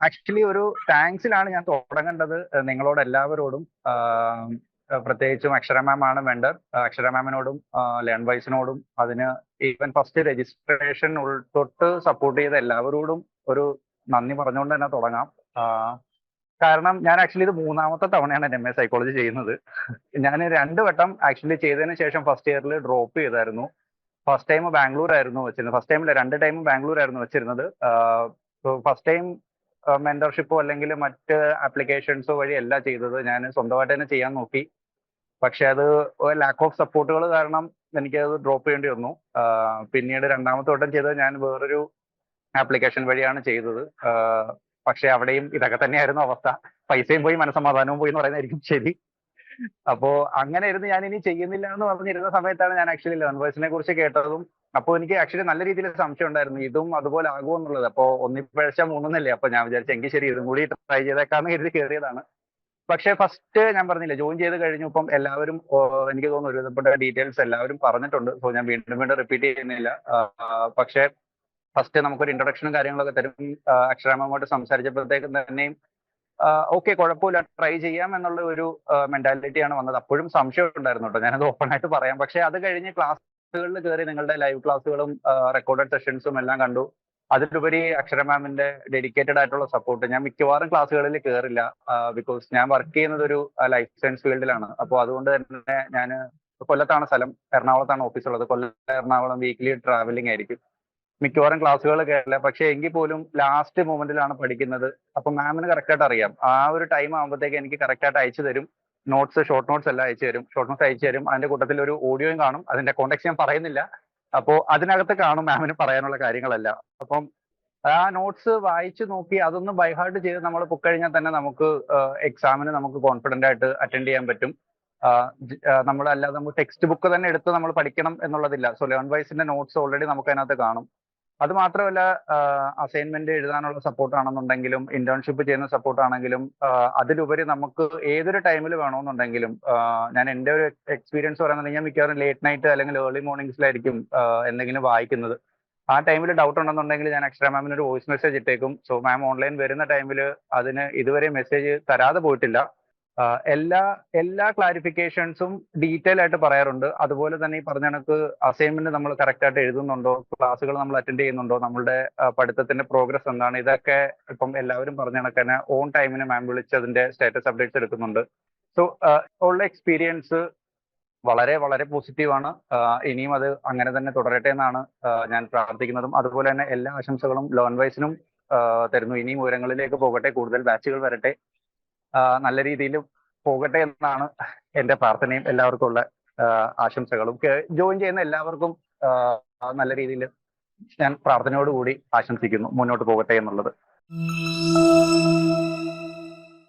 Actually ഒരു താങ്ക്സിലാണ് ഞാൻ തുടങ്ങേണ്ടത് നിങ്ങളോട് എല്ലാവരോടും. പ്രത്യേകിച്ചും അക്ഷര മാം ആണ് വെണ്ടർ. അക്ഷര മാമിനോടും ലേൺ വൈസിനോടും അതിന് ഈവൻ ഫസ്റ്റ് രജിസ്ട്രേഷൻ തൊട്ട് സപ്പോർട്ട് ചെയ്ത എല്ലാവരോടും ഒരു നന്ദി പറഞ്ഞുകൊണ്ട് തന്നെ തുടങ്ങാം. കാരണം ഞാൻ ആക്ച്വലി ഇത് മൂന്നാമത്തെ തവണയാണ് MA സൈക്കോളജി ചെയ്യുന്നത്. ഞാൻ 2 വട്ടം ആക്ച്വലി ചെയ്തതിന് ശേഷം ഫസ്റ്റ് ഇയറിൽ ഡ്രോപ്പ് ചെയ്തായിരുന്നു. ഫസ്റ്റ് ടൈം ബാംഗ്ലൂർ ആയിരുന്നു വെച്ചിരുന്നത്. ഫസ്റ്റ് ടൈമില്ല, 2 ടൈമും ബാംഗ്ലൂർ ആയിരുന്നു വെച്ചിരുന്നത്. ഫസ്റ്റ് ടൈം മെന്റർഷിപ്പോ അല്ലെങ്കിൽ മറ്റ് ആപ്ലിക്കേഷൻസോ വഴി അല്ല ചെയ്തത്. ഞാൻ സ്വന്തമായിട്ട് തന്നെ ചെയ്യാൻ നോക്കി. പക്ഷെ അത് ലാക്ക് ഓഫ് സപ്പോർട്ടുകൾ കാരണം എനിക്കത് ഡ്രോപ്പ് ചെയ്യേണ്ടി വന്നു. പിന്നീട് രണ്ടാമത്തെ വട്ടം ചെയ്തത് ഞാൻ വേറൊരു ആപ്ലിക്കേഷൻ വഴിയാണ് ചെയ്തത്. പക്ഷെ അവിടെയും ഇതൊക്കെ തന്നെയായിരുന്നു അവസ്ഥ. പൈസയും പോയി മനസ്സമാധാനവും പോയി എന്ന് പറയുന്നതായിരിക്കും ശരി. അപ്പോ അങ്ങനെ ഇരുന്ന് ഞാൻ ഇനി ചെയ്യുന്നില്ല എന്ന് പറഞ്ഞിരുന്ന സമയത്താണ് ഞാൻ ആക്ച്വലി ലേൺവേഴ്സിനെ കുറിച്ച് കേട്ടതും. അപ്പോൾ എനിക്ക് ആക്ച്വലി നല്ല രീതിയിൽ സംശയം ഉണ്ടായിരുന്നു ഇതും അതുപോലെ ആകുമോ എന്നുള്ളത്. അപ്പോ ഒന്നിപ്പഴച്ച മൂന്നല്ലേ. അപ്പൊ ഞാൻ വിചാരിച്ചു എങ്കിൽ ശരി ഇതും കൂടി ട്രൈ ചെയ്തേക്കാന്ന് കരുതി കയറിയതാണ്. പക്ഷെ ഫസ്റ്റ് ഞാൻ പറഞ്ഞില്ലേ ജോയിൻ ചെയ്ത് കഴിഞ്ഞു ഇപ്പം എല്ലാവരും എനിക്ക് തോന്നുന്നു ഒരുവിധപ്പെട്ട ഡീറ്റെയിൽസ് എല്ലാവരും പറഞ്ഞിട്ടുണ്ട്. സോ ഞാൻ വീണ്ടും വീണ്ടും റിപ്പീറ്റ് ചെയ്യുന്നില്ല. പക്ഷെ ഫസ്റ്റ് നമുക്കൊരു ഇൻട്രൊഡക്ഷനും കാര്യങ്ങളൊക്കെ തരും. അക്ഷരാമമായിട്ട് സംസാരിച്ചപ്പോഴത്തേക്കും തന്നെയും ഓക്കെ കുഴപ്പമില്ല ട്രൈ ചെയ്യാം എന്നുള്ള ഒരു മെന്റാലിറ്റിയാണ് വന്നത്. അപ്പോഴും സംശയം ഉണ്ടായിരുന്നു കേട്ടോ, ഞാനത് ഓപ്പൺ ആയിട്ട് പറയാം. പക്ഷെ അത് കഴിഞ്ഞ് ക്ലാസ്സുകളിൽ കയറി നിങ്ങളുടെ ലൈവ് ക്ലാസ്സുകളും റെക്കോർഡഡ് സെഷൻസും എല്ലാം കണ്ടു. അതിലുപരി അക്ഷര മാമിന്റെ ഡെഡിക്കേറ്റഡ് ആയിട്ടുള്ള സപ്പോർട്ട്. ഞാൻ മിക്കവാറും ക്ലാസ്സുകളിൽ കയറില്ല, ബിക്കോസ് ഞാൻ വർക്ക് ചെയ്യുന്നത് ഒരു ലൈഫ് സയൻസ് ഫീൽഡിലാണ്. അപ്പോൾ അതുകൊണ്ട് തന്നെ ഞാൻ കൊല്ലത്താണ് സ്ഥലം, എറണാകുളത്താണ് ഓഫീസ് ഉള്ളത്. കൊല്ലം എറണാകുളം വീക്ക്ലി ട്രാവലിംഗ് ആയിരിക്കും. മിക്കവാറും ക്ലാസ്സുകൾ കേട്ടില്ല. പക്ഷെ എങ്കിൽ പോലും ലാസ്റ്റ് മൊമെന്റിലാണ് പഠിക്കുന്നത്. അപ്പൊ മാമിന് കറക്റ്റ് ആയിട്ട് അറിയാം. ആ ഒരു ടൈം ആകുമ്പോഴത്തേക്ക് എനിക്ക് കറക്റ്റ് ആയിട്ട് അയച്ചു തരും. നോട്ട്സ്, ഷോർട്ട് നോട്ട്സ് എല്ലാം അയച്ചു തരും. ഷോർട്ട് നോട്ട്സ് അയച്ചു തരും. അതിന്റെ കൂട്ടത്തിൽ ഒരു ഓഡിയോയും കാണും. അതിന്റെ കോണ്ടെക്സ്റ്റ് ഞാൻ പറയുന്നില്ല. അപ്പോ അതിനകത്ത് കാണും മാമിന് പറയാനുള്ള കാര്യങ്ങളെല്ലാം. അപ്പം ആ നോട്ട്സ് വായിച്ചു നോക്കി അതൊന്ന് ബൈഹാർട്ട് ചെയ്ത് നമ്മൾ പൊക്കഴിഞ്ഞാൽ തന്നെ നമുക്ക് എക്സാമിന് നമുക്ക് കോൺഫിഡന്റ് ആയിട്ട് അറ്റൻഡ് ചെയ്യാൻ പറ്റും. നമ്മളല്ലാതെ നമുക്ക് ടെക്സ്റ്റ് ബുക്ക് തന്നെ എടുത്ത് നമ്മൾ പഠിക്കണം എന്നുള്ളതില്ല. സോ ലേൺ വൈസിന്റെ നോട്ട്സ് ഓൾറെഡി നമുക്ക് അതിനകത്ത് കാണും. അത് മാത്രമല്ല അസൈൻമെന്റ് എഴുതാനുള്ള സപ്പോർട്ട് ആണെന്നുണ്ടെങ്കിലും ഇന്റേൺഷിപ്പ് ചെയ്യുന്ന സപ്പോർട്ട് ആണെങ്കിലും അതിലുപരി നമുക്ക് ഏതൊരു ടൈമിൽ വേണമെന്നുണ്ടെങ്കിലും ഞാൻ എൻ്റെ ഒരു എക്സ്പീരിയൻസ് പറയുന്നുണ്ടെങ്കിൽ ഞാൻ മിക്കവാറും ലേറ്റ് നൈറ്റ് അല്ലെങ്കിൽ ഏർലി മോർണിംഗ്സിലായിരിക്കും എന്തെങ്കിലും വായിക്കുന്നത്. ആ ടൈമിൽ ഡൗട്ട് ഉണ്ടെന്നുണ്ടെങ്കിൽ ഞാൻ അക്ഷര മാമിന് ഒരു വോയിസ് മെസ്സേജ് ഇട്ടേക്കും. സോ മാം ഓൺലൈൻ വരുന്ന ടൈമിൽ അതിന് ഇതുവരെ മെസ്സേജ് തരാതെ പോയിട്ടില്ല. എല്ലാ എല്ലാ ക്ലാരിഫിക്കേഷൻസും ഡീറ്റെയിൽ ആയിട്ട് പറയാറുണ്ട്. അതുപോലെ തന്നെ ഈ പറഞ്ഞ കണക്ക് അസൈൻമെന്റ് നമ്മൾ കറക്റ്റ് ആയിട്ട് എഴുതുന്നുണ്ടോ, ക്ലാസ്സുകൾ നമ്മൾ അറ്റൻഡ് ചെയ്യുന്നുണ്ടോ, നമ്മളുടെ പഠിത്തത്തിന്റെ പ്രോഗ്രസ് എന്താണ്, ഇതൊക്കെ ഇപ്പം എല്ലാവരും പറഞ്ഞ കണക്ക് തന്നെ ഓൺ ടൈമിന് മാം വിളിച്ച് അതിന്റെ സ്റ്റാറ്റസ് അപ്ഡേറ്റ്സ് എടുക്കുന്നുണ്ട്. സോ ഉള്ള എക്സ്പീരിയൻസ് വളരെ വളരെ പോസിറ്റീവാണ്. ഇനിയും അത് അങ്ങനെ തന്നെ തുടരട്ടെ എന്നാണ് ഞാൻ പ്രാർത്ഥിക്കുന്നതും. അതുപോലെ തന്നെ എല്ലാ ആശംസകളും ലേൺ വൈസിനും തരുന്നു. ഇനിയും ഉയരങ്ങളിലേക്ക് പോകട്ടെ, കൂടുതൽ ബാച്ചുകൾ വരട്ടെ, നല്ല രീതിയിൽ പോകട്ടെ എന്നാണ് എന്റെ പ്രാർത്ഥനയും എല്ലാവർക്കും ഉള്ള ആശംസകളും. ജോയിൻ ചെയ്യുന്ന എല്ലാവർക്കും നല്ല രീതിയിൽ ഞാൻ പ്രാർത്ഥനയോടുകൂടി ആശംസിക്കുന്നു മുന്നോട്ട് പോകട്ടെ എന്നുള്ളത്.